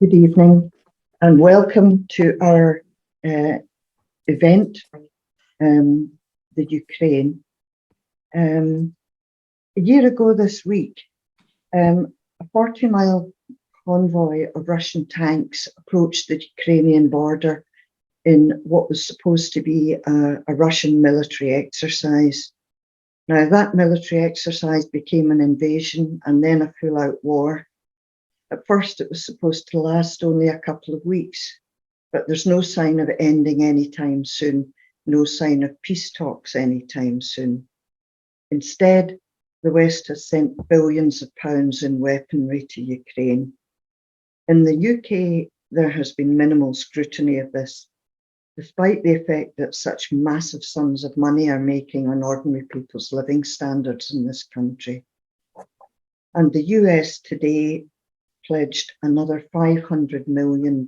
Good evening and welcome to our event, the Ukraine. A year ago this week, a 40-mile convoy of Russian tanks approached the Ukrainian border in what was supposed to be a Russian military exercise. Now, that military exercise became an invasion and then a full-out war. At first, it was supposed to last only a couple of weeks, but there's no sign of it ending anytime soon, no sign of peace talks anytime soon. Instead, the West has sent billions of pounds in weaponry to Ukraine. In the UK, there has been minimal scrutiny of this, despite the effect that such massive sums of money are making on ordinary people's living standards in this country. And the US today pledged another $500 million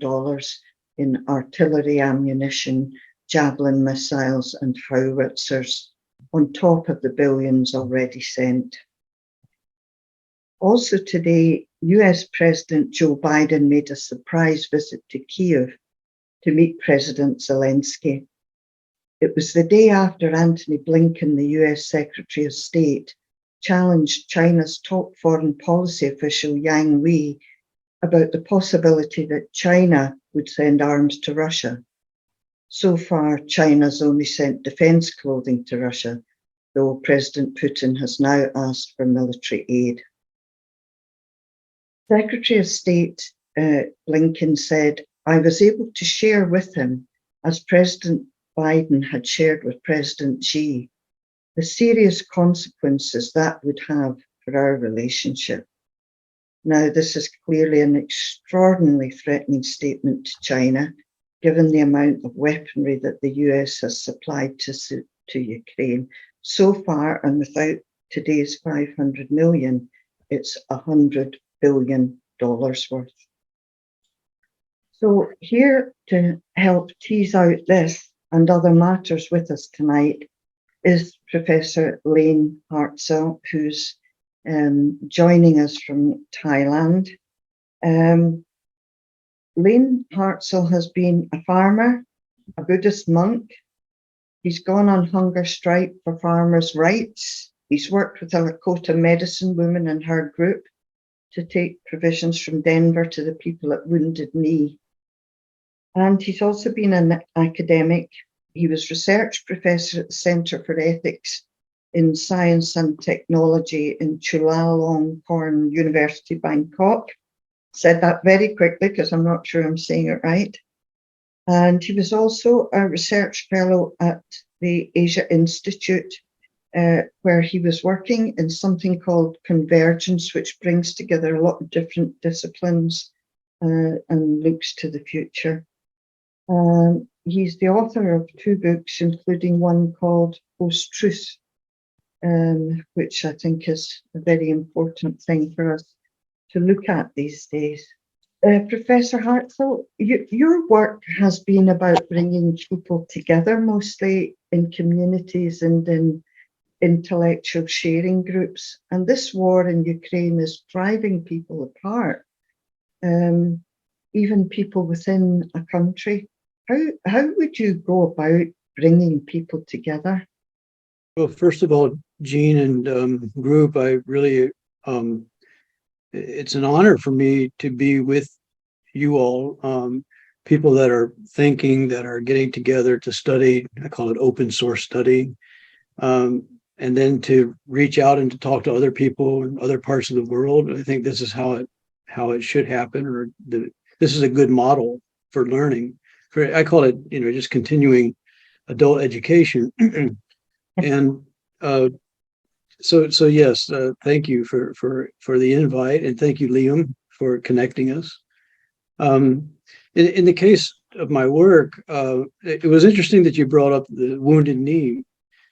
in artillery ammunition, Javelin missiles and howitzers, on top of the billions already sent. Also today, US President Joe Biden made a surprise visit to Kyiv to meet President Zelensky. It was the day after Antony Blinken, the US Secretary of State, challenged China's top foreign policy official Yang Wi about the possibility that China would send arms to Russia. So far, China's only sent defense clothing to Russia, though President Putin has now asked for military aid. Secretary of State Blinken said, "I was able to share with him, as President Biden had shared with President Xi, the serious consequences that would have for our relationship." Now, this is clearly an extraordinarily threatening statement to China, given the amount of weaponry that the US has supplied to Ukraine. So far, and without today's 500 million, it's $100 billion worth. So here to help tease out this and other matters with us tonight is Professor Layne Hartsell, who's joining us from Thailand. Layne Hartsell has been a farmer, a Buddhist monk. He's gone on hunger strike for farmers' rights. He's worked with a Lakota medicine woman and her group to take provisions from Denver to the people at Wounded Knee. And he's also been an academic. He was research professor at the Center for Ethics in Science and Technology in Chulalongkorn University, Bangkok. Said that very quickly because I'm not sure I'm saying it right. And he was also a research fellow at the Asia Institute, where he was working in something called Convergence, which brings together a lot of different disciplines and looks to the future. He's the author of 2 books, including one called Post-Truth, which I think is a very important thing for us to look at these days. Professor Hartsell, your work has been about bringing people together, mostly in communities and in intellectual sharing groups. And this war in Ukraine is driving people apart, even people within a country. How would you go about bringing people together? Well, first of all, Jean and group, I really, it's an honor for me to be with you all, people that are thinking, that are getting together to study. I call it open source study. And then to reach out and to talk to other people in other parts of the world. I think this is how it should happen, or this is a good model for learning. I call it, just continuing adult education. And so yes, thank you for the invite, and thank you, Liam, for connecting us. In the case of my work, it was interesting that you brought up the Wounded Knee.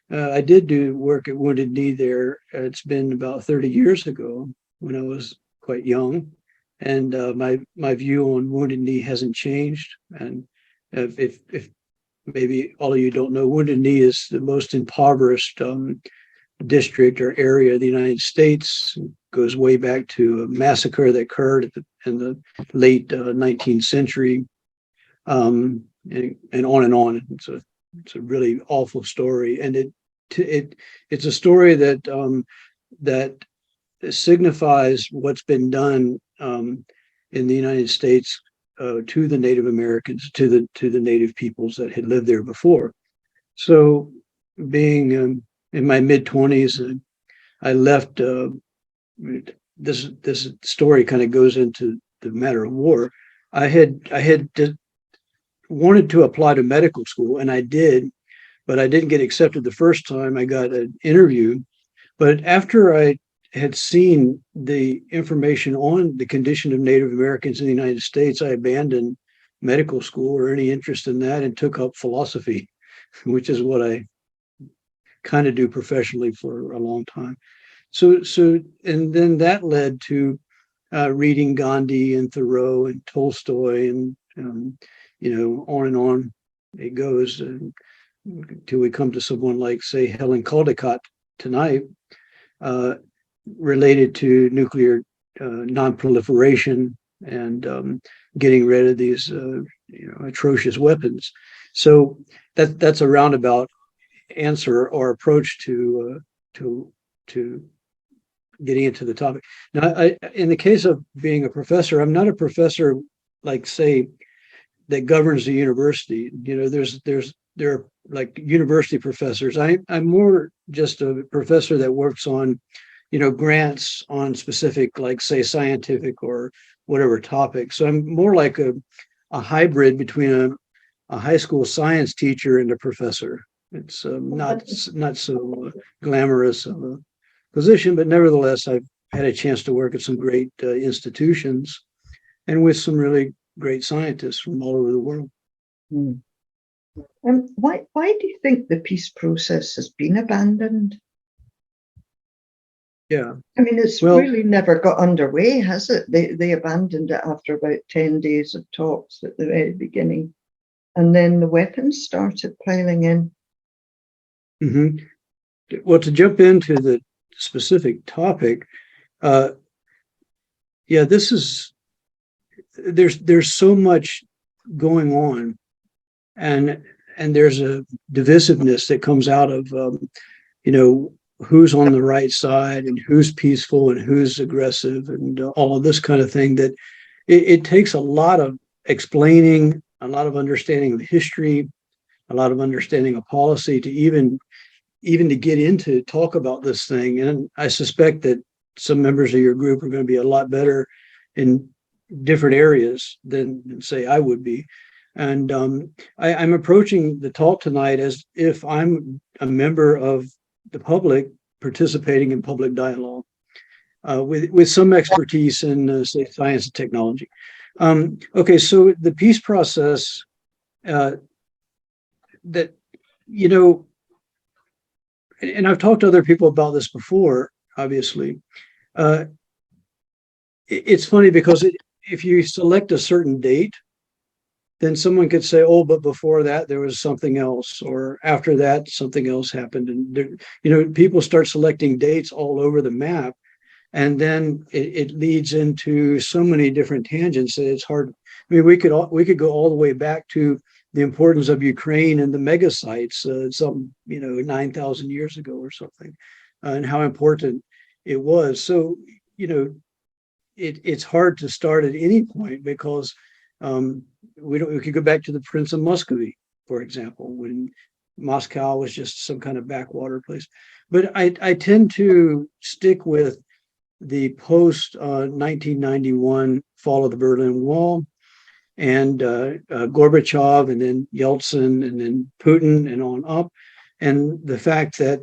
I did do work at Wounded Knee there. It's been about 30 years ago when I was quite young, and my view on Wounded Knee hasn't changed. And if maybe all of you don't know, Wounded Knee is the most impoverished district or area of the United States. It goes way back to a massacre that occurred the late 19th century, and on and on. It's a really awful story, and it's a story that signifies what's been done in the United States to the Native Americans, to the Native peoples that had lived there before. So, being in my mid-20s, I left. This story kind of goes into the matter of war. I had wanted to apply to medical school, and I did, but I didn't get accepted the first time. I got an interview, but after I had seen the information on the condition of Native Americans in the United States, I abandoned medical school or any interest in that and took up philosophy, which is what I kind of do professionally for a long time. So, and then that led to reading Gandhi and Thoreau and Tolstoy, and on and on it goes until we come to someone like, say, Helen Caldicott tonight, related to nuclear non-proliferation and getting rid of these atrocious weapons. So that's a roundabout answer or approach to getting into the topic. Now, in the case of being a professor, I'm not a professor like, say, that governs the university. There are like university professors. I'm more just a professor that works on grants on specific, like, say, scientific or whatever topic. So I'm more like a hybrid between a high school science teacher and a professor. It's not so glamorous of a position, but nevertheless, I've had a chance to work at some great institutions and with some really great scientists from all over the world. Why do you think the peace process has been abandoned? Yeah, I mean, it's really never got underway, has it? They abandoned it after about 10 days of talks at the very beginning, and then the weapons started piling in. Mm-hmm. Well, to jump into the specific topic, there's so much going on, and there's a divisiveness that comes out of who's on the right side and who's peaceful and who's aggressive and all of this kind of thing, that it takes a lot of explaining, a lot of understanding of history, a lot of understanding of policy to even to get into talk about this thing. And I suspect that some members of your group are going to be a lot better in different areas than say I would be. And I'm approaching the talk tonight as if I'm a member of the public participating in public dialogue with some expertise in, say, science and technology. Okay, so the peace process that, and I've talked to other people about this before, obviously. It's funny because if you select a certain date, then someone could say, oh, but before that, there was something else, or after that, something else happened. And, people start selecting dates all over the map. And then it leads into so many different tangents that it's hard. I mean, we could go all the way back to the importance of Ukraine and the mega sites, 9,000 years ago or something, and how important it was. So, it's hard to start at any point because we could go back to the Prince of Muscovy, for example, when Moscow was just some kind of backwater place. But I tend to stick with the post 1991 fall of the Berlin Wall, and Gorbachev, and then Yeltsin, and then Putin, and on up, and the fact that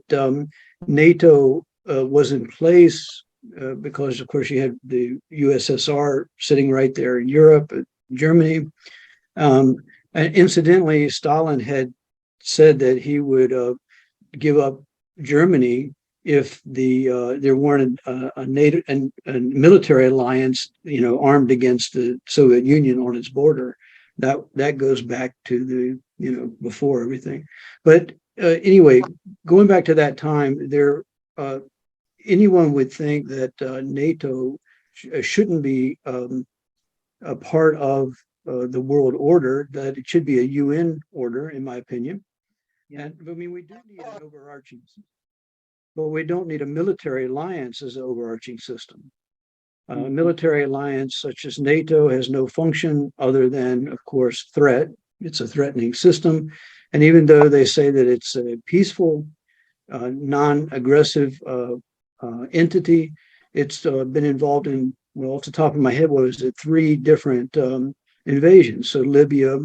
NATO was in place because, of course, you had the USSR sitting right there in Europe, Germany. And incidentally, Stalin had said that he would give up Germany if there weren't a NATO and military alliance, armed against the Soviet Union on its border. That goes back to the before everything. But anyway, going back to that time, anyone would think that NATO shouldn't be a part of the world order, that it should be a UN order, in my opinion. And I mean, we do need an overarching, but we don't need a military alliance as an overarching system. A military alliance such as NATO has no function other than, of course, threat. It's a threatening system. And even though they say that it's a peaceful, non-aggressive entity, it's been involved in, well, off the top of my head, what was it, 3 different invasions. So Libya,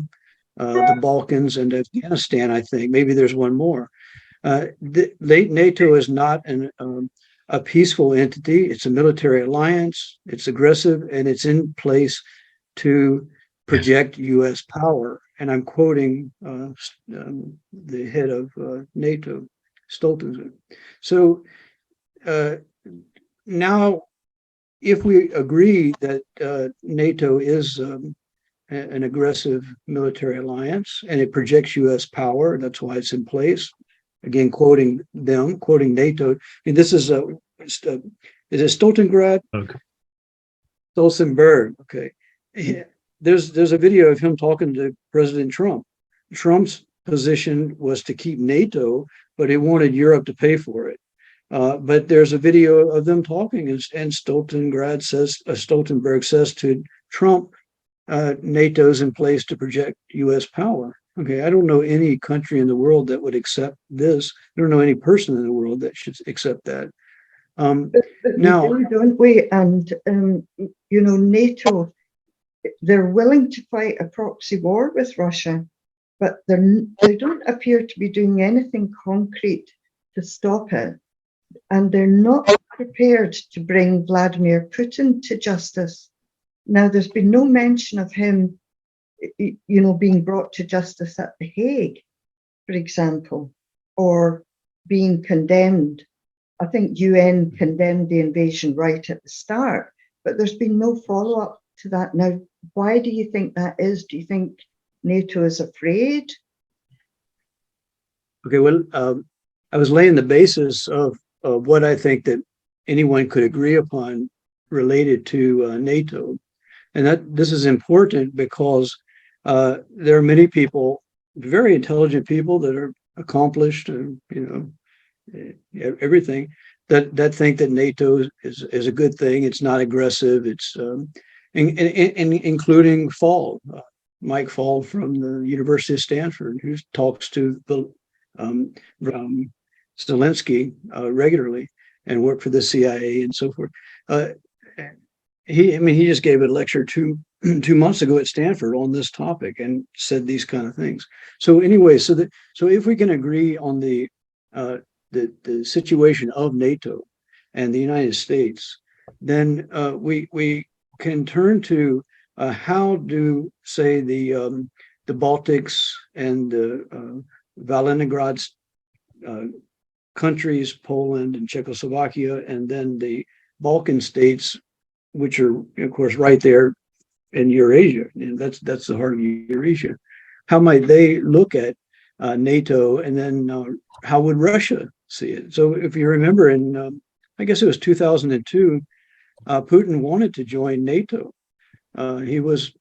the Balkans, and Afghanistan, I think. Maybe there's one more. NATO is not a peaceful entity. It's a military alliance. It's aggressive, and it's in place to project U.S. power. And I'm quoting the head of NATO, Stoltenberg. So now, if we agree that NATO is an aggressive military alliance and it projects U.S. power, that's why it's in place. Again, quoting them, quoting NATO. I mean, this is is it Stoltenberg? Okay. Stoltenberg. Okay. There's a video of him talking to President Trump. Trump's position was to keep NATO, but he wanted Europe to pay for it. But there's a video of them talking, and Stoltenberg says to Trump, NATO's in place to project U.S. power. Okay, I don't know any country in the world that would accept this. I don't know any person in the world that should accept that. But Now, we do, don't we? And NATO, they're willing to fight a proxy war with Russia, but they don't appear to be doing anything concrete to stop it. And they're not prepared to bring Vladimir Putin to justice. Now, there's been no mention of him, being brought to justice at The Hague, for example, or being condemned. I think UN condemned the invasion right at the start, but there's been no follow-up to that. Now, why do you think that is? Do you think NATO is afraid? okay, well, I was laying the basis of what I think that anyone could agree upon related to NATO. And that this is important because there are many people, very intelligent people that are accomplished and, everything, that think that NATO is a good thing. It's not aggressive. It's including Fall, Mike Fall from the University of Stanford, who talks to Zelensky regularly and worked for the CIA and so forth. He just gave a lecture 2 months ago at Stanford on this topic and said these kind of things. So anyway, so if we can agree on the situation of NATO and the United States, then we can turn to how do, say, the Baltics and the Kaliningrad countries, Poland and Czechoslovakia, and then the Balkan states, which are, of course, right there in Eurasia. And that's the heart of Eurasia. How might they look at NATO, and then how would Russia see it? So if you remember in, I guess it was 2002, Putin wanted to join NATO. He was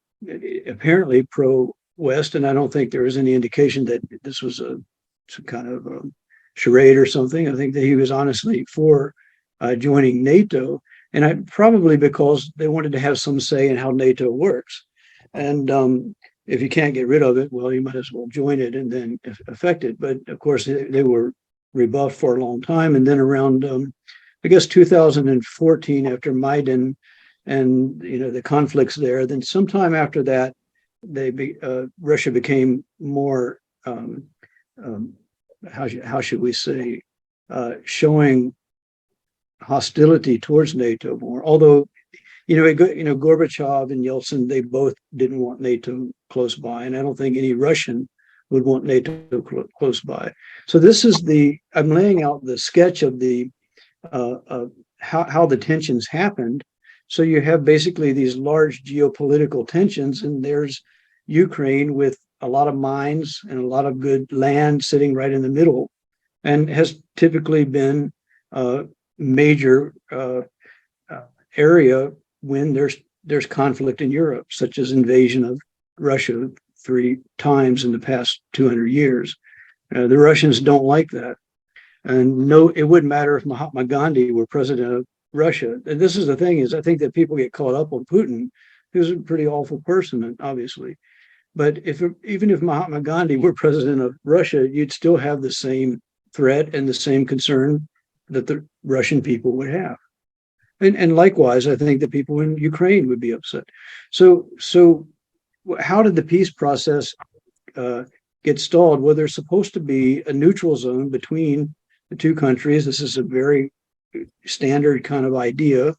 apparently pro-West, and I don't think there was any indication that this was some kind of charade or something. I think that he was honestly for joining NATO, and probably because they wanted to have some say in how NATO works. And if you can't get rid of it, well, you might as well join it and then affect it. But of course, they were rebuffed for a long time. And then around, I guess, 2014, after Maidan and the conflicts there, then sometime after that, Russia became more, how should we say, showing hostility towards NATO more. Although, Gorbachev and Yeltsin, they both didn't want NATO close by, and I don't think any Russian would want NATO close by. So this is I'm laying out the sketch of how the tensions happened. So you have basically these large geopolitical tensions, and there's Ukraine with a lot of mines and a lot of good land sitting right in the middle, and has typically been a major area when there's there's conflict in Europe, such as invasion of Russia 3 times in the past 200 years. The Russians don't like that. And no, it wouldn't matter if Mahatma Gandhi were president of Russia. And this is the thing is, I think that people get caught up on Putin, who's a pretty awful person, obviously. But even if Mahatma Gandhi were president of Russia, you'd still have the same threat and the same concern that the Russian people would have. And likewise, I think the people in Ukraine would be upset. So how did the peace process get stalled? Well, there's supposed to be a neutral zone between the two countries. This is a very standard kind of idea.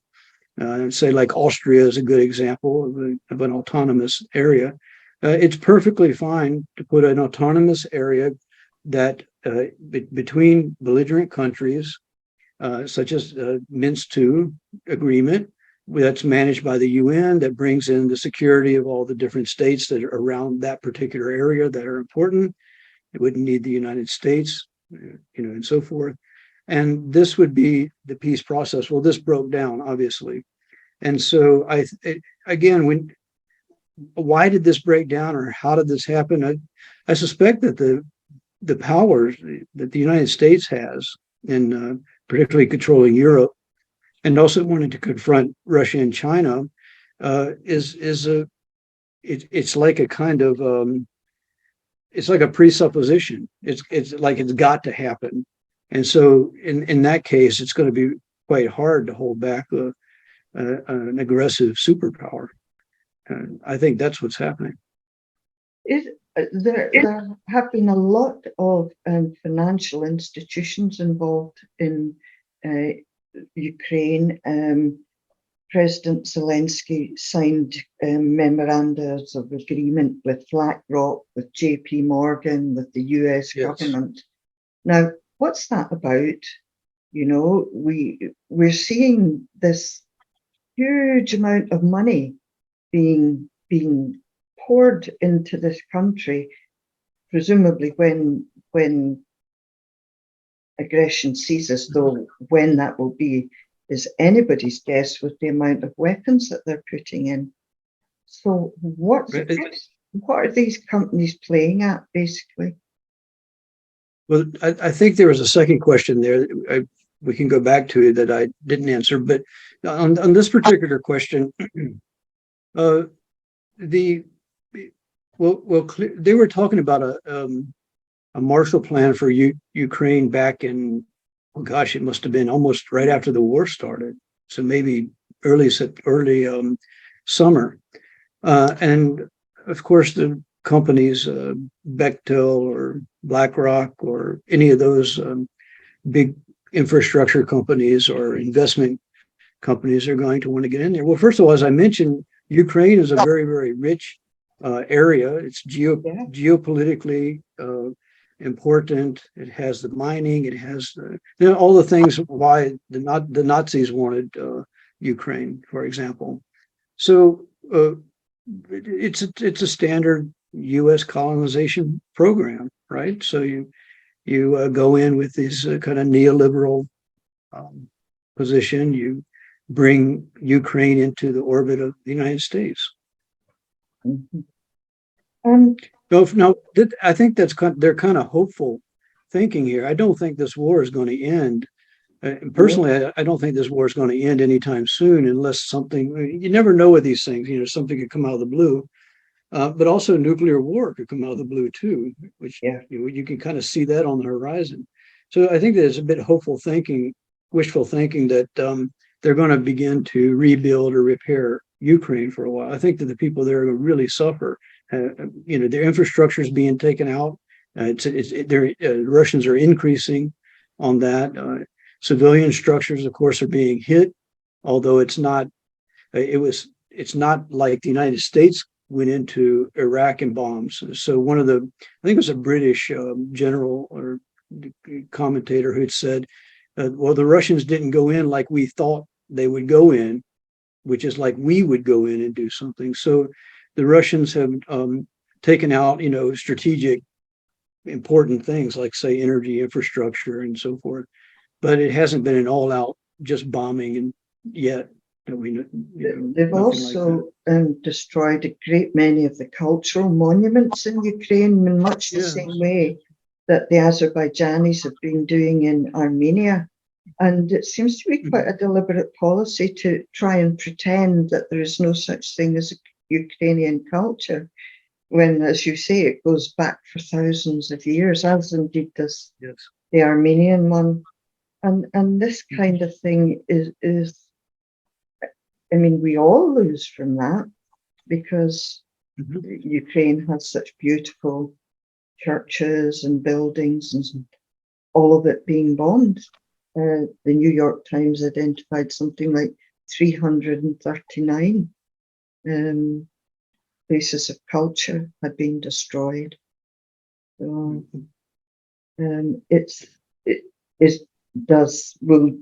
Say like Austria is a good example of an autonomous area. It's perfectly fine to put an autonomous area that between belligerent countries, such as Minsk II agreement, that's managed by the UN, that brings in the security of all the different states that are around that particular area that are important. It wouldn't need the United States, and so forth. And this would be the peace process. Well, this broke down, obviously. And so why did this break down, or how did this happen? I suspect that the powers that the United States has in particularly controlling Europe, and also wanting to confront Russia and China, it's like a kind of it's like a presupposition. It's like it's got to happen, and so in that case, it's going to be quite hard to hold back an aggressive superpower. And I think that's what's happening. There have been a lot of financial institutions involved in Ukraine. President Zelensky signed memorandums of agreement with BlackRock, with JP Morgan, with the US government. Now, what's that about? We're seeing this huge amount of money being poured into this country, presumably when aggression ceases, though when that will be is anybody's guess with the amount of weapons that they're putting in. So what are these companies playing at, basically? Well, I think there was a second question there. We can go back to it that I didn't answer, but on this particular question, they were talking about a Marshall Plan for Ukraine back in, it must have been almost right after the war started, so maybe early summer, and of course the companies, Bechtel or BlackRock or any of those big infrastructure companies or investment companies are going to want to get in there. Well, first of all, as I mentioned, Ukraine is a very, very rich area. It's geopolitically important. It has the mining. It has all the things why the Nazis wanted Ukraine, for example. So it's a standard U.S. colonization program, right? So you go in with this kind of neoliberal position. You bring Ukraine into the orbit of the United States. Mm-hmm. No, I think they're kind of hopeful thinking here. I don't think this war is going to end. Personally, I don't think this war is going to end anytime soon, unless something. You never know with these things. Something could come out of the blue, but also nuclear war could come out of the blue too, which you can kind of see that on the horizon. So I think that it's a bit hopeful thinking, wishful thinking that they're going to begin to rebuild or repair Ukraine for a while. I think that the people there will really suffer. Their infrastructure is being taken out. Russians are increasing on that. Civilian structures, of course, are being hit, although it's not like the United States went into Iraq and bombs. So I think it was a British general or commentator who had said, well, the Russians didn't go in like we thought they would go in, which is like we would go in and do something. So the Russians have taken out, strategic important things like, say, energy infrastructure and so forth. But it hasn't been an all-out just bombing yet. that we know, They've nothing like that. also destroyed a great many of the cultural monuments in Ukraine in much the Yes. same way that the Azerbaijanis have been doing in Armenia. And it seems to be quite a deliberate policy to try and pretend that there is no such thing as a Ukrainian culture, when, as you say, it goes back for thousands of years, as indeed does Yes. the Armenian one. And this kind of thing is, I mean, we all lose from that, because Ukraine has such beautiful churches and buildings and all of it being bombed. The New York Times identified something like 339 places of culture had been destroyed. So, will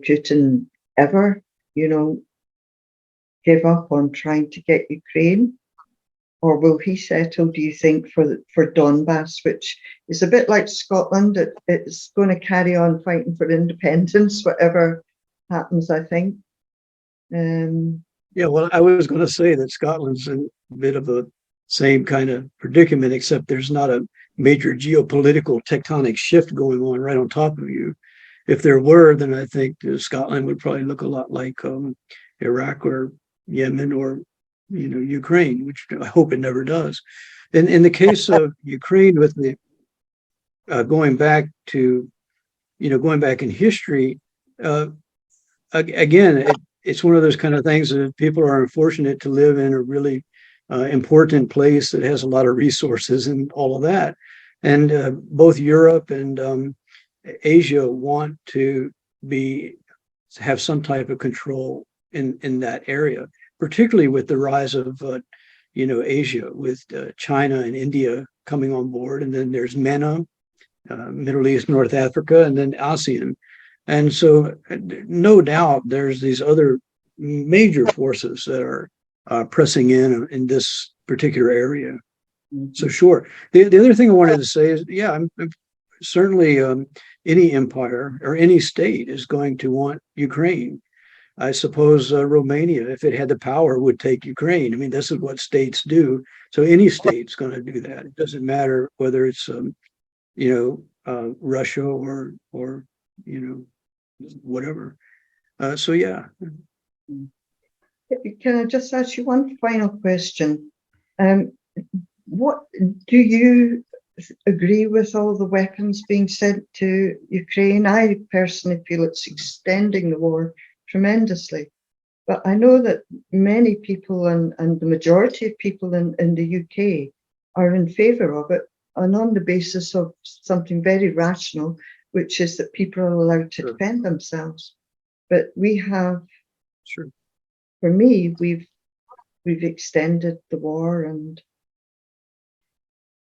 Putin ever, give up on trying to get Ukraine? Or will he settle, do you think, for Donbass, which is a bit like Scotland? It's going to carry on fighting for independence, whatever happens, I think. Yeah, well, I was going to say that Scotland's in a bit of a same kind of predicament, except there's not a major geopolitical tectonic shift going on right on top of you. If there were, then I think Scotland would probably look a lot like Iraq or Yemen or Ukraine, which I hope it never does. In the case of Ukraine, with the going back in history, again, it's one of those kind of things that people are unfortunate to live in a really important place that has a lot of resources and all of that. And both Europe and Asia want to have some type of control in that area, particularly with the rise of Asia, with China and India coming on board, and then there's MENA, Middle East, North Africa, and then ASEAN. And so, no doubt, there's these other major forces that are pressing in this particular area. Mm-hmm. So, sure. The other thing I wanted to say is, yeah, I'm certainly any empire or any state is going to want Ukraine. I suppose Romania, if it had the power, would take Ukraine. I mean, this is what states do. So any state's going to do that. It doesn't matter whether it's Russia or whatever. So yeah. Can I just ask you one final question? What do you agree with all the weapons being sent to Ukraine? I personally feel it's extending the war tremendously. But I know that many people and the majority of people in the UK are in favour of it, and on the basis of something very rational, which is that people are allowed to defend themselves. But we have, for me, we've extended the war, and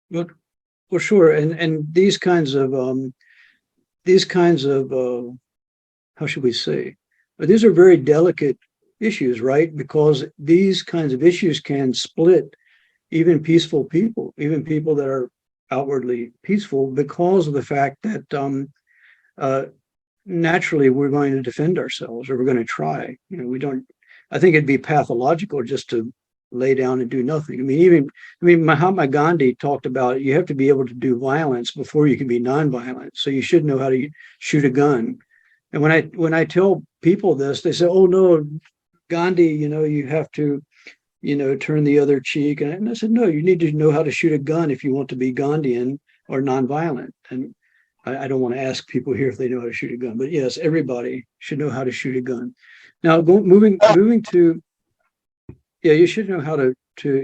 well, sure, and these kinds of how should we say? These are very delicate issues, right? Because these kinds of issues can split even peaceful people, even people that are outwardly peaceful, because of the fact that naturally we're going to defend ourselves, or we're going to try. I think it'd be pathological just to lay down and do nothing. I mean, Mahatma Gandhi talked about you have to be able to do violence before you can be nonviolent. So you should know how to shoot a gun. And when I tell people this, they say, "Oh no, Gandhi, you have to, turn the other cheek." And I said, "No, you need to know how to shoot a gun if you want to be Gandhian or nonviolent." And I don't want to ask people here if they know how to shoot a gun, but yes, everybody should know how to shoot a gun. Now, moving to, yeah, you should know how to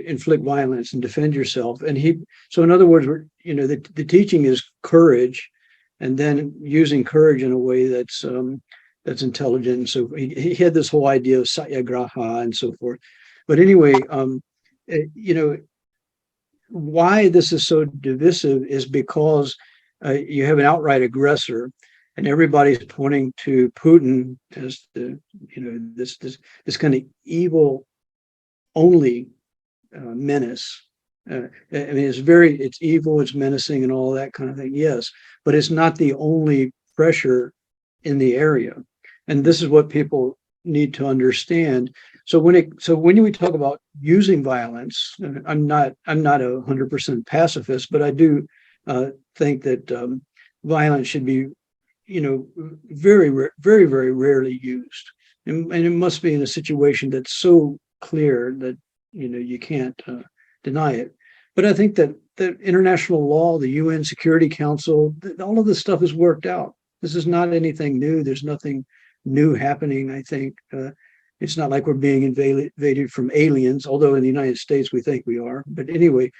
inflict violence and defend yourself. And so in other words, the teaching is courage, and then using courage in a way that's intelligent. And so he had this whole idea of satyagraha and so forth. But anyway, why this is so divisive is because you have an outright aggressor, and everybody's pointing to Putin as this kind of evil only menace. It's evil, it's menacing, and all that kind of thing. Yes, but it's not the only pressure in the area. And this is what people need to understand. So when we talk about using violence, I'm not a 100% pacifist, but I do think that violence should be, very, very rarely used, and it must be in a situation that's so clear that you can't deny it. But I think that the international law, the UN Security Council, all of this stuff is worked out. This is not anything new. There's nothing new happening. I think it's not like we're being invaded from aliens, although in the United States we think we are. But anyway,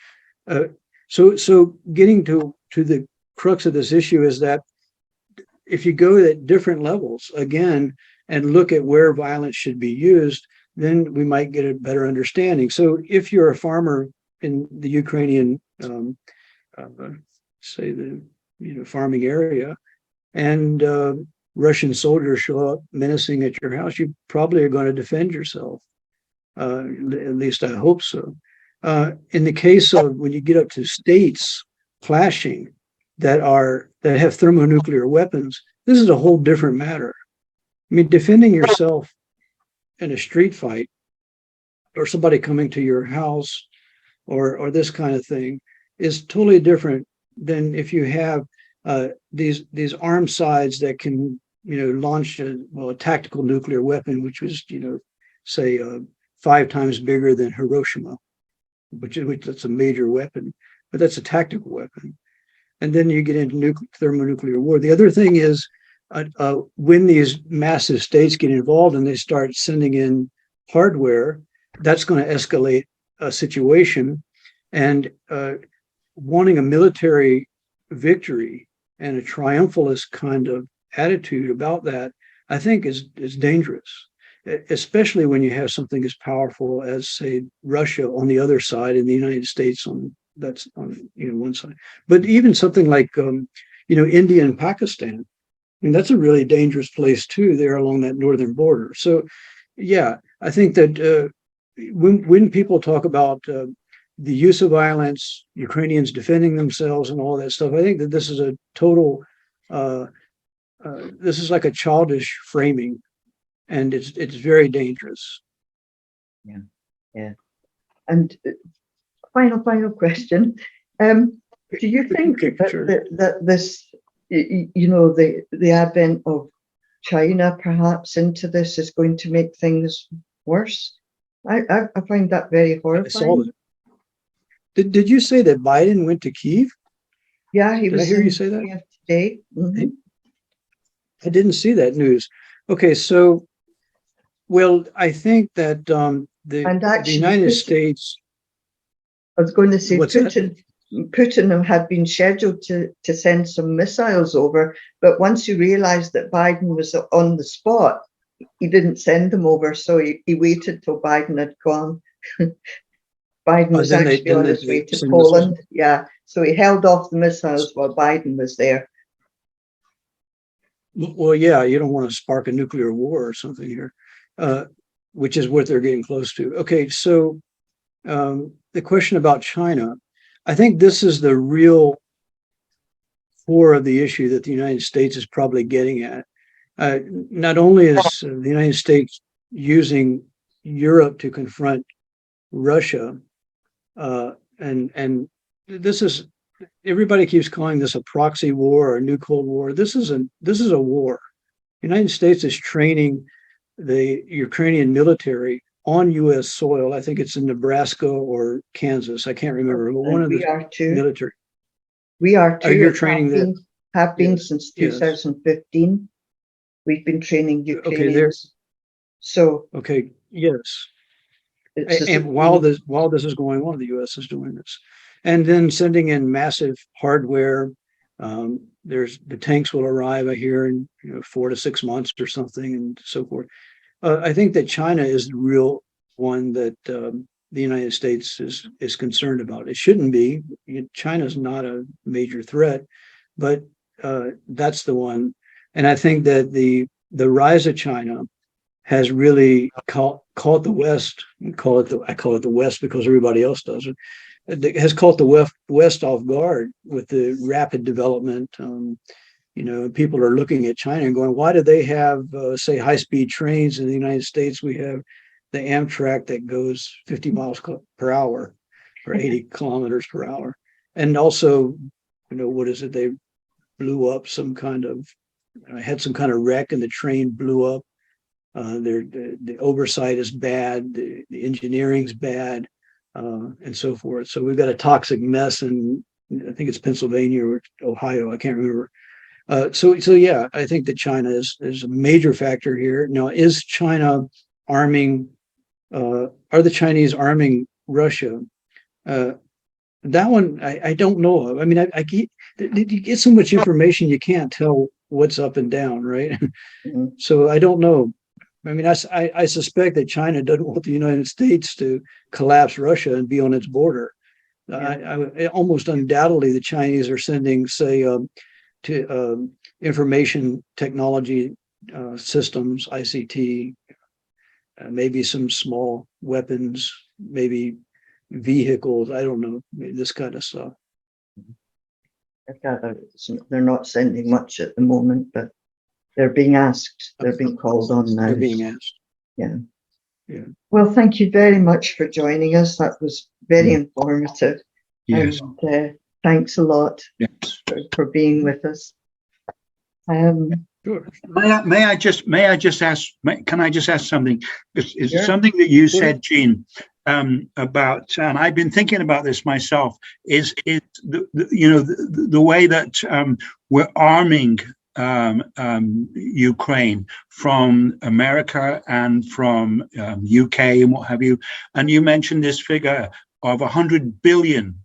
so getting to the crux of this issue is that if you go at different levels again and look at where violence should be used, then we might get a better understanding. So if you're a farmer in the Ukrainian, say the farming area, and Russian soldiers show up menacing at your house, you probably are going to defend yourself. At least I hope so. In the case of when you get up to states clashing that have thermonuclear weapons, this is a whole different matter. I mean, defending yourself in a street fight, or somebody coming to your house, or this kind of thing, is totally different than if you have these armed sides that can launch a tactical nuclear weapon, which was say 5 times bigger than Hiroshima, which that's a major weapon, but that's a tactical weapon. And then you get into thermonuclear war. The other thing is when these massive states get involved and they start sending in hardware, that's going to escalate a situation. And wanting a military victory and a triumphalist kind of attitude about that, I think is dangerous, especially when you have something as powerful as, say, Russia on the other side and the United States on one side. But even something like India and Pakistan, I mean, that's a really dangerous place too, there along that northern border. So yeah, I think that when people talk about the use of violence, Ukrainians defending themselves and all that stuff, I think that this is a total this is like a childish framing, and it's very dangerous. Yeah. And final question. Do you think that this, the advent of China perhaps into this is going to make things worse? I find that very horrifying. I saw that. Did you say that Biden went to Kyiv? Yeah, he was. Did I hear you say that Kyiv today? Mm-hmm. I didn't see that news. Okay, so, well, I think that the United States. I was going to say Putin had been scheduled to send some missiles over, but once he realized that Biden was on the spot, he didn't send them over. So he waited till Biden had gone. Biden was actually on his way to Poland. Yeah. So he held off the missiles while Biden was there. Well, yeah, you don't want to spark a nuclear war or something here, which is what they're getting close to. Okay, so the question about China, I think this is the real core of the issue that the United States is probably getting at. Not only is the United States using Europe to confront Russia, and this is, everybody keeps calling this a proxy war or a new Cold War. This is a war. The United States is training the Ukrainian military on U.S. soil. I think it's in Nebraska or Kansas. I can't remember. But one of the military. We are too. You're training them. Have been since 2015. We've been training Ukrainians. Yes. And while this is going on, the U.S. is doing this, and then sending in massive hardware. The tanks will arrive, I hear, in 4 to 6 months or something, and so forth. I think that China is the real one that the United States is concerned about. It shouldn't be. China's not a major threat, but that's the one. And I think that the rise of China has really caught the West. I call it the West because everybody else does it. It has caught the West off guard with the rapid development people are looking at China and going, why do they have, say, high-speed trains in the United States? We have the Amtrak that goes 50 miles per hour or 80 kilometers per hour. And also, what is it? They blew up had some kind of wreck and the train blew up. The oversight is bad. The engineering's bad, and so forth. So we've got a toxic mess in, I think it's Pennsylvania or Ohio. I can't remember. So yeah, I think that China is a major factor here. Now, is China arming? Are the Chinese arming Russia? That one I don't know of. I mean, you get so much information you can't tell what's up and down, right? Mhm. So I don't know. I mean, I suspect that China doesn't want the United States to collapse Russia and be on its border. Yeah. Almost undoubtedly, the Chinese are sending, say, information technology systems, ICT, maybe some small weapons, maybe vehicles. I don't know, this kind of stuff. They're not sending much at the moment, but they're being asked. They're being called on now. They're being asked. Yeah. Yeah. Well, thank you very much for joining us. That was very informative. Yes. And thanks a lot Yes. for being with us. Sure. May I just ask? Can I just ask something? Is Sure. something that you Sure. said, Jean, about, and I've been thinking about this myself. Is the way that we're arming Ukraine from America and from UK and what have you? And you mentioned this figure of 100 billion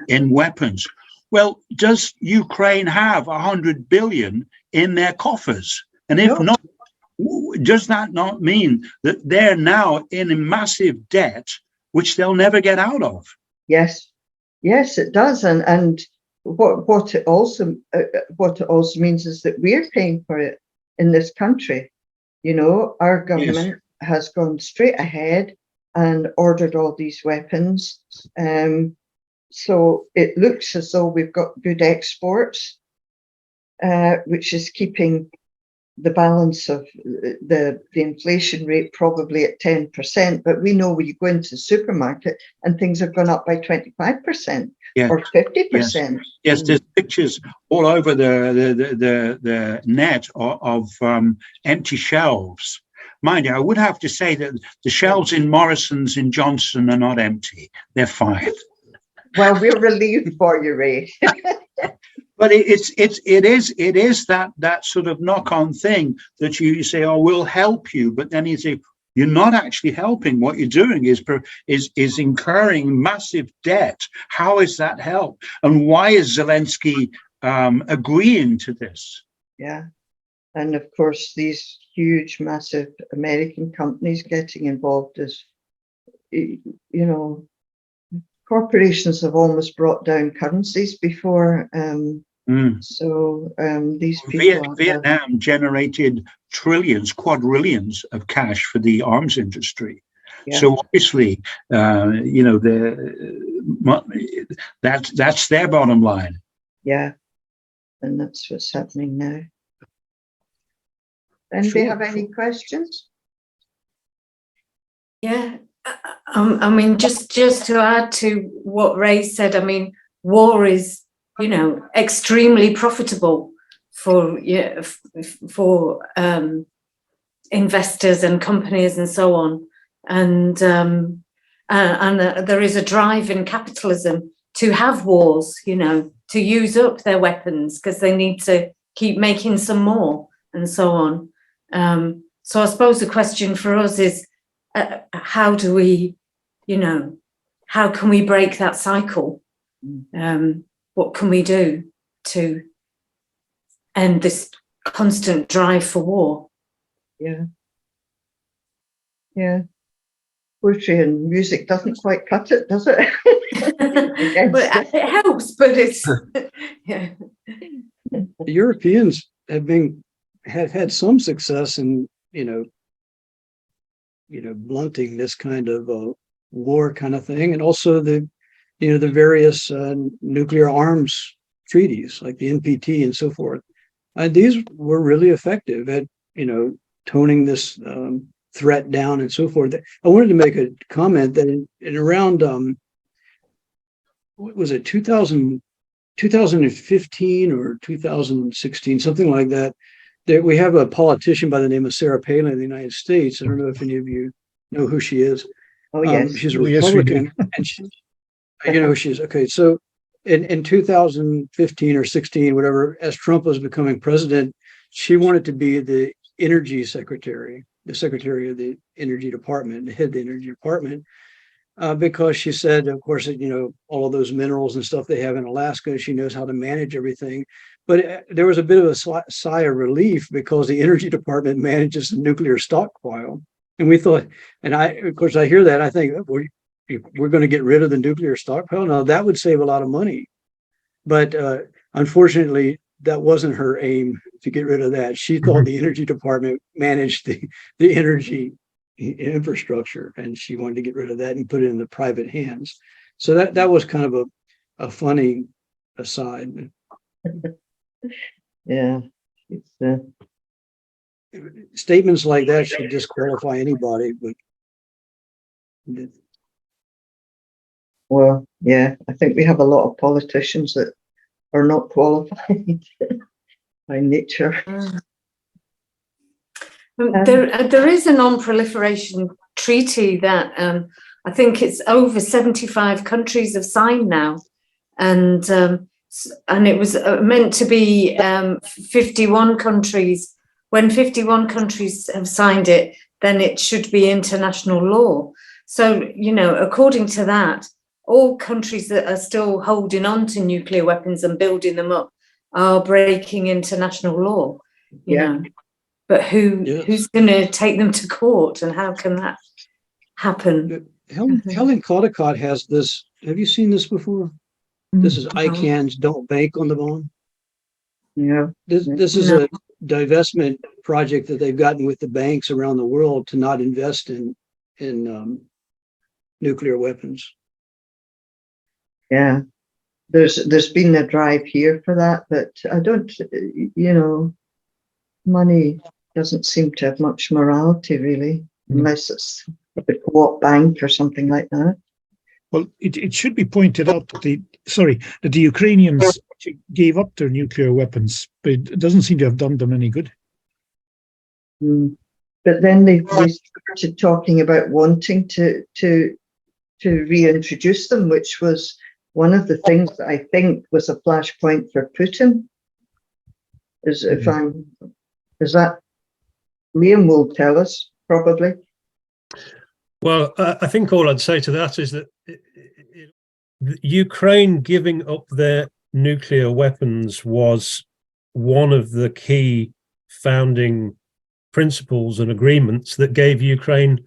in weapons. Well, does Ukraine have 100 billion in their coffers? And if not, does that not mean that they're now in a massive debt, which they'll never get out of? Yes, it does. And what it also means is that we're paying for it in this country. Our government has gone straight ahead and ordered all these weapons. So it looks as though we've got good exports, which is keeping the balance of the inflation rate probably at 10%. But we know when you go into the supermarket and things have gone up by 25% or 50%. Yes, there's pictures all over the net of empty shelves. Mind you, I would have to say that the shelves in Morrison's in Johnston are not empty. They're fine. Well, we're relieved for you, Ray. But it is that sort of knock-on thing that you say, oh, we'll help you, but then you say you're not actually helping. What you're doing is incurring massive debt. How is that help? And why is Zelensky agreeing to this? Yeah, and of course these huge, massive American companies getting involved is, corporations have almost brought down currencies before. So these people. Vietnam generated trillions, quadrillions of cash for the arms industry. Yeah. So obviously, that's their bottom line. Yeah, and that's what's happening now. Anybody have any questions? Yeah. I mean, just to add to what Ray said, I mean, war is, extremely profitable for investors and companies and so on, and there is a drive in capitalism to have wars, to use up their weapons because they need to keep making some more and so on. So I suppose the question for us is, how do we, how can we break that cycle? What can we do to end this constant drive for war? Yeah. Poetry and music doesn't quite cut it, does it? But it helps, but it's yeah. The Europeans have had some success in blunting this kind of war kind of thing, and also the various nuclear arms treaties like the NPT and so forth. These were really effective at, toning this threat down and so forth. I wanted to make a comment that in around, what was it, 2015 or 2016, something like that, that we have a politician by the name of Sarah Palin in the United States. I don't know if any of you know who she is. Oh, yes. She's a Yes, we do. Republican, and she's okay. So in 2015 or 16, whatever, as Trump was becoming president, she wanted to be the energy secretary, the secretary of the energy department, the head of the energy department, because she said, of course, all of those minerals and stuff they have in Alaska, she knows how to manage everything. But there was a bit of a sigh of relief because the energy department manages the nuclear stockpile. And we thought, and of course, I hear that, I think, we're going to get rid of the nuclear stockpile. Now, that would save a lot of money. But unfortunately, that wasn't her aim, to get rid of that. She thought the energy department managed the energy infrastructure, and she wanted to get rid of that and put it in the private hands. So that was kind of a funny aside. Yeah. It's, Statements like that should disqualify anybody, but well, yeah, I think we have a lot of politicians that are not qualified by nature. There is a non-proliferation treaty that I think it's over 75 countries have signed now, and it was meant to be 51 countries. When 51 countries have signed it, then it should be international law. So, according to that, all countries that are still holding on to nuclear weapons and building them up are breaking international law, you know. But who's going to take them to court, and how can that happen? Helen Caldicott has this. Have you seen this before? This is ICANN's Don't Bank on the Bond. Yeah. This is a divestment project that they've gotten with the banks around the world to not invest in nuclear weapons. Yeah. There's been a drive here for that, but I don't, money doesn't seem to have much morality, really, unless it's the co-op bank or something like that. Well, it should be pointed out that the Ukrainians gave up their nuclear weapons, but it doesn't seem to have done them any good. But then they started talking about wanting to reintroduce them, which was one of the things that I think was a flashpoint for Putin. Is that Liam will tell us probably. Well, I think all I'd say to that is that Ukraine giving up their nuclear weapons was one of the key founding principles and agreements that gave Ukraine.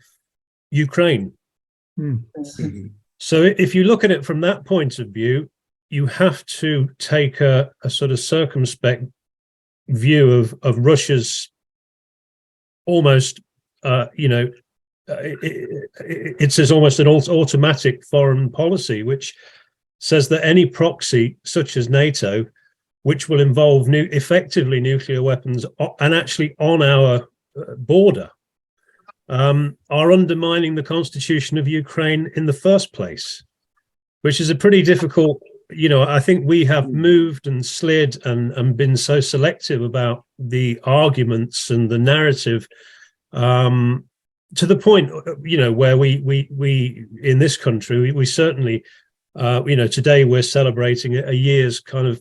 So if you look at it from that point of view, you have to take a sort of circumspect view of Russia's almost, it says almost an automatic foreign policy, which says that any proxy, such as NATO, which will involve effectively nuclear weapons and actually on our border, are undermining the constitution of Ukraine in the first place, which is a pretty difficult, I think we have moved and slid and been so selective about the arguments and the narrative, to the point, where we in this country, we certainly, today we're celebrating a year's kind of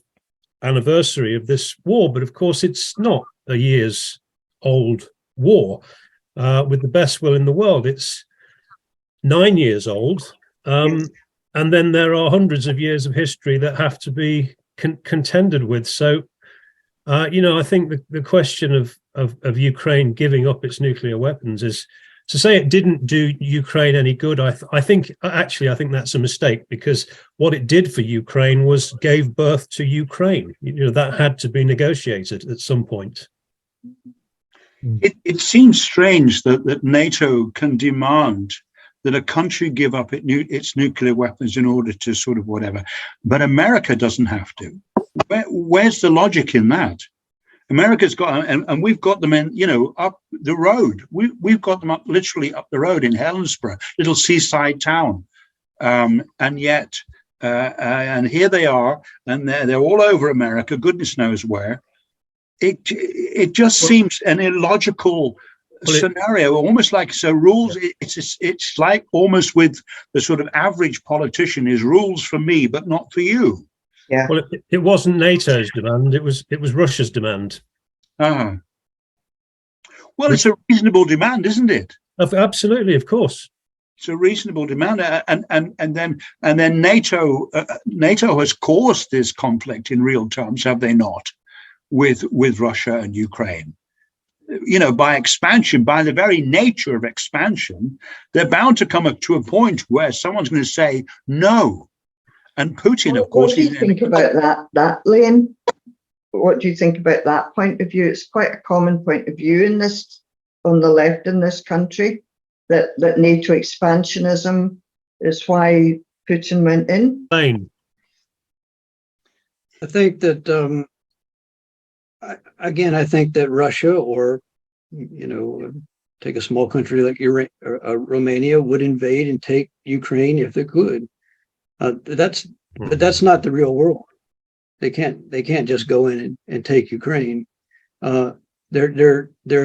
anniversary of this war, but of course it's not a year's old war. With the best will in the world, it's 9 years old, and then there are hundreds of years of history that have to be contended with. So, I think the question of Ukraine giving up its nuclear weapons is to say it didn't do Ukraine any good. I think that's a mistake, because what it did for Ukraine was gave birth to Ukraine. That had to be negotiated at some point. It seems strange that NATO can demand that a country give up its nuclear weapons in order to sort of whatever, but America doesn't have to. where's the logic in that? America's got, and we've got them in, up the road. We've got them literally up the road in Helensburgh, little seaside town, and yet, and here they are, and they're all over America, goodness knows where. It just seems an illogical scenario, almost like rules. It's like almost with the sort of average politician is rules for me, but not for you. Yeah. Well, it wasn't NATO's demand; it was Russia's demand. Well, it's a reasonable demand, isn't it? Absolutely, of course. It's a reasonable demand, and then NATO has caused this conflict in real terms, have they not, with Russia and Ukraine? By expansion, by the very nature of expansion, they're bound to come up to a point where someone's going to say no. And Putin, of course, what do you think about that, Layne? What do you think about that point of view? It's quite a common point of view on the left in this country, that NATO expansionism is why Putin went in. Layne. I think that I think that Russia, or take a small country like Romania, would invade and take Ukraine if they could. But that's not the real world. They can't just go in and take Ukraine. There's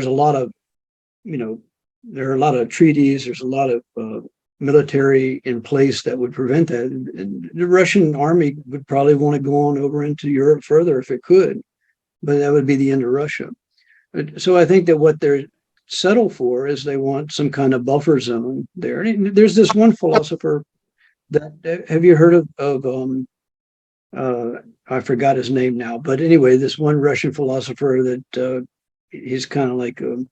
a lot of, there are a lot of treaties. There's a lot of military in place that would prevent that. And the Russian army would probably want to go on over into Europe further if it could, but that would be the end of Russia. So I think that what they're settled for is they want some kind of buffer zone there. And there's this one philosopher that, have you heard of I forgot his name now, but anyway, this one Russian philosopher that he's kind of like a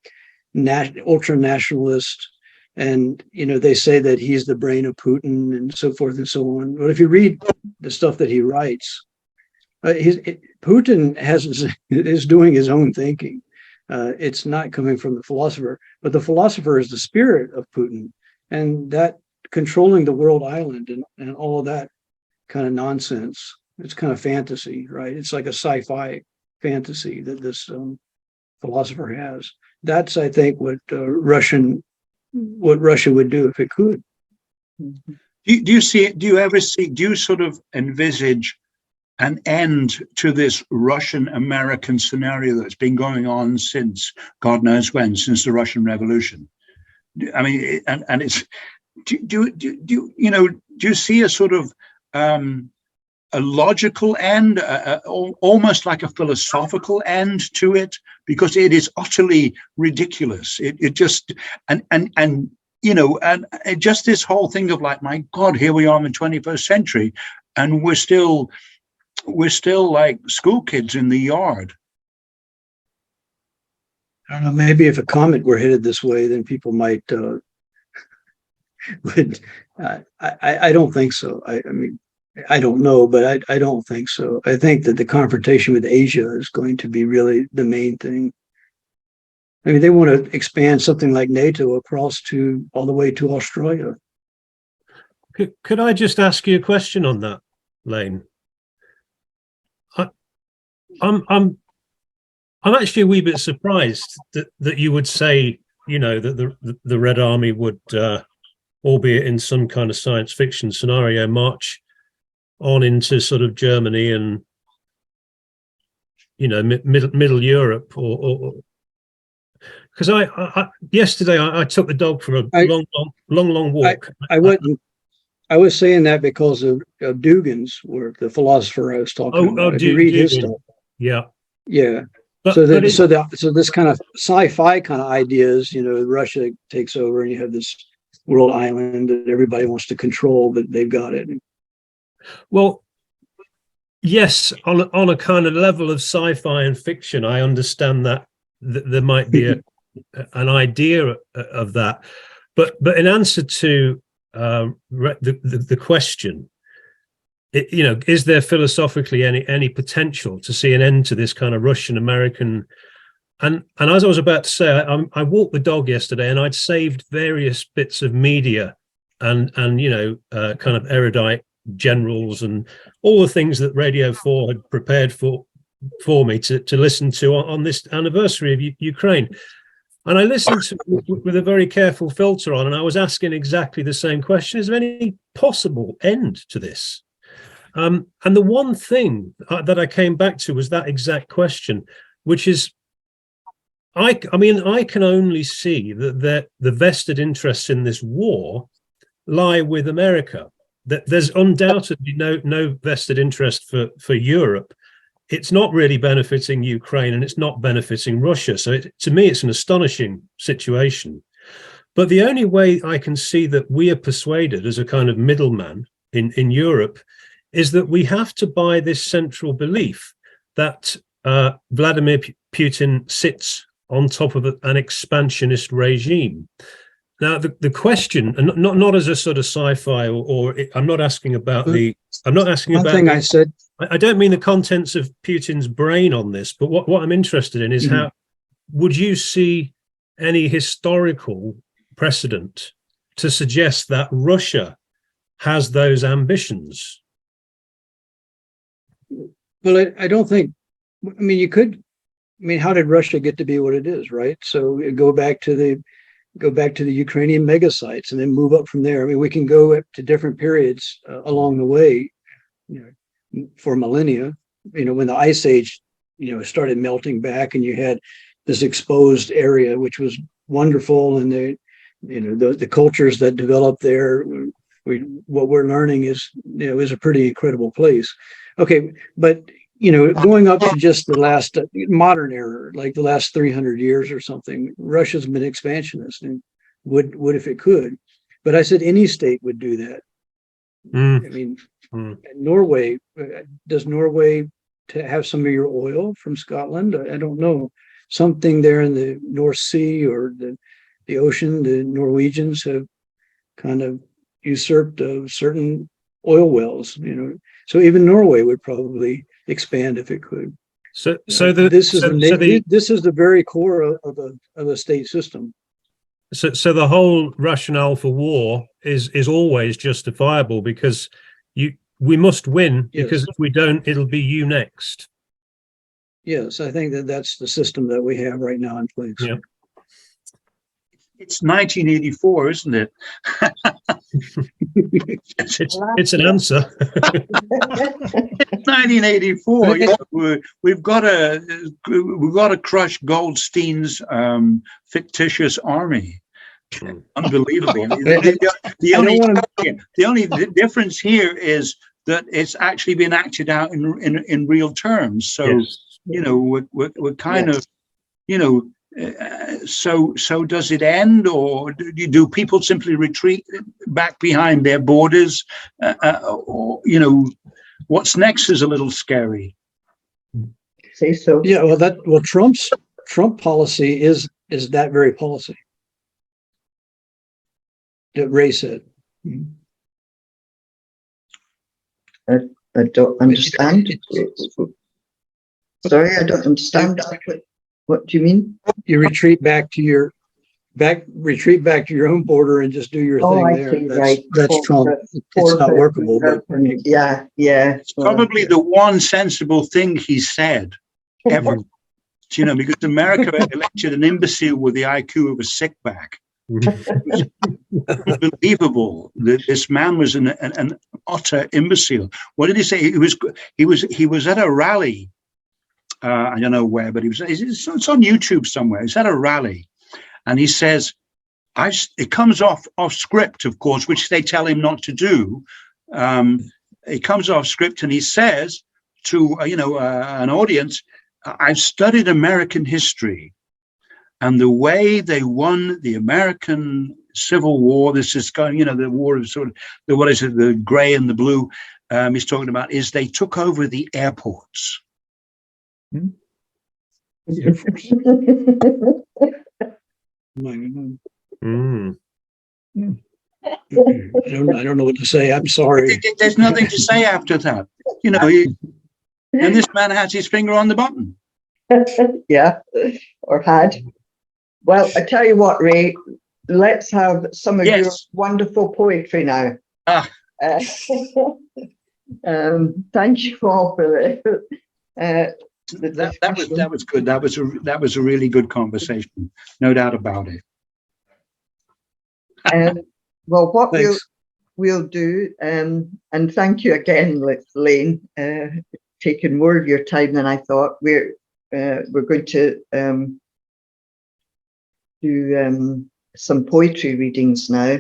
ultra nationalist, and they say that he's the brain of Putin and so forth and so on. But if you read the stuff that he writes, Putin is doing his own thinking. It's not coming from the philosopher, but the philosopher is the spirit of Putin, and that controlling the world island and all of that kind of nonsense. It's kind of fantasy, right? It's like a sci-fi fantasy that this philosopher has. That's, I think, what Russia would do if it could. Do you sort of envisage an end to this Russian-American scenario that's been going on since God knows when, since the Russian Revolution? I mean, and it's, do you see a sort of a logical end, almost like a philosophical end to it, because it is utterly ridiculous. It just and just this whole thing of like, my God, here we are in the 21st century, and we're still like school kids in the yard. I don't know. Maybe if a comet were headed this way, then people might. I don't think so. I mean. I don't know, but I don't think so. I think that the confrontation with Asia is going to be really the main thing. I mean, they want to expand something like NATO across all the way to Australia. Could I just ask you a question on that, Layne? I'm actually a wee bit surprised that you would say, that the Red Army would, albeit in some kind of science fiction scenario, march on into sort of Germany and middle Europe, or because I yesterday I took the dog for a long walk. I was saying that because of Dugin's work, the philosopher I was talking about. If you read his stuff, yeah. So this kind of sci-fi kind of ideas, Russia takes over and you have this world island that everybody wants to control, but they've got it. Well, yes, on a kind of level of sci-fi and fiction, I understand that there might be an idea of that, but in answer to the question, is there philosophically any potential to see an end to this kind of Russian American? And as I was about to say, I walked the dog yesterday, and I'd saved various bits of media and kind of erudite generals and all the things that Radio 4 had prepared for me to listen to on this anniversary of Ukraine. And I listened to with a very careful filter on, and I was asking exactly the same question: is there any possible end to this? And the one thing that I came back to was that exact question, which is, I mean, I can only see that the vested interests in this war lie with America. That there's undoubtedly no vested interest for Europe. It's not really benefiting Ukraine, and it's not benefiting Russia. So to me, it's an astonishing situation. But the only way I can see that we are persuaded as a kind of middleman in Europe is that we have to buy this central belief that Vladimir Putin sits on top of an expansionist regime. Now, the question, and not as a sort of sci-fi, or I'm not asking about I'm not asking One about. thing I said. I don't mean the contents of Putin's brain on this, but what I'm interested in is how would you see any historical precedent to suggest that Russia has those ambitions? Well, I don't think. I mean, you could. I mean, how did Russia get to be what it is, right? So go back to the Ukrainian mega sites and then move up from there. I mean, we can go up to different periods along the way, for millennia. When the ice age, started melting back, and you had this exposed area, which was wonderful, and the cultures that developed there. What we're learning is a pretty incredible place. Okay, but going up to just the last modern era, like the last 300 years or something, Russia's been expansionist and would if it could. But I said any state would do that. I mean, Norway, does Norway to have some of your oil from Scotland? I don't know. Something there in the North Sea or the ocean, the Norwegians have kind of usurped certain oil wells, So even Norway would probably expand if it could. This is the very core of a state system. So the whole rationale for war is always justifiable, because we must win, because if we don't, it'll be you next. Yes, I think that's the system that we have right now in place. Yeah. It's 1984, isn't it? It's an answer. It's 1984. We've got to crush Goldstein's fictitious army. Unbelievable. The only difference here is that it's actually been acted out in real terms. So we're kind of so does it end, or do people simply retreat back behind their borders? Or what's next is a little scary. Say so. Yeah, well, Trump policy is that very policy that Ray said. I don't understand. Sorry, I don't understand. What do you mean? You retreat back to your own border and just do your thing there. See, right. That's Trump. It's not workable. But yeah. It's probably the one sensible thing he said ever. Because America elected an imbecile with the IQ of a sick bag. Unbelievable that this man was an utter imbecile. What did he say? He was at a rally. I don't know where, but it's on YouTube somewhere. He's at a rally, and he says, it comes off script, of course, which they tell him not to do. It comes off script, and he says to an audience, I've studied American history, and the way they won the American Civil War, this is going, the war of sort of the gray and the blue, he's talking about, is they took over the airports. I don't know what to say. I'm sorry. There's nothing to say after that. And this man has his finger on the button. Yeah, or had. Well, I tell you what, Ray, let's have some of your wonderful poetry now. Thank you all for the That was good. That was a really good conversation. No doubt about it. Well, what Thanks. we'll do, and thank you again, Layne, taking more of your time than I thought. We're going to do some poetry readings now.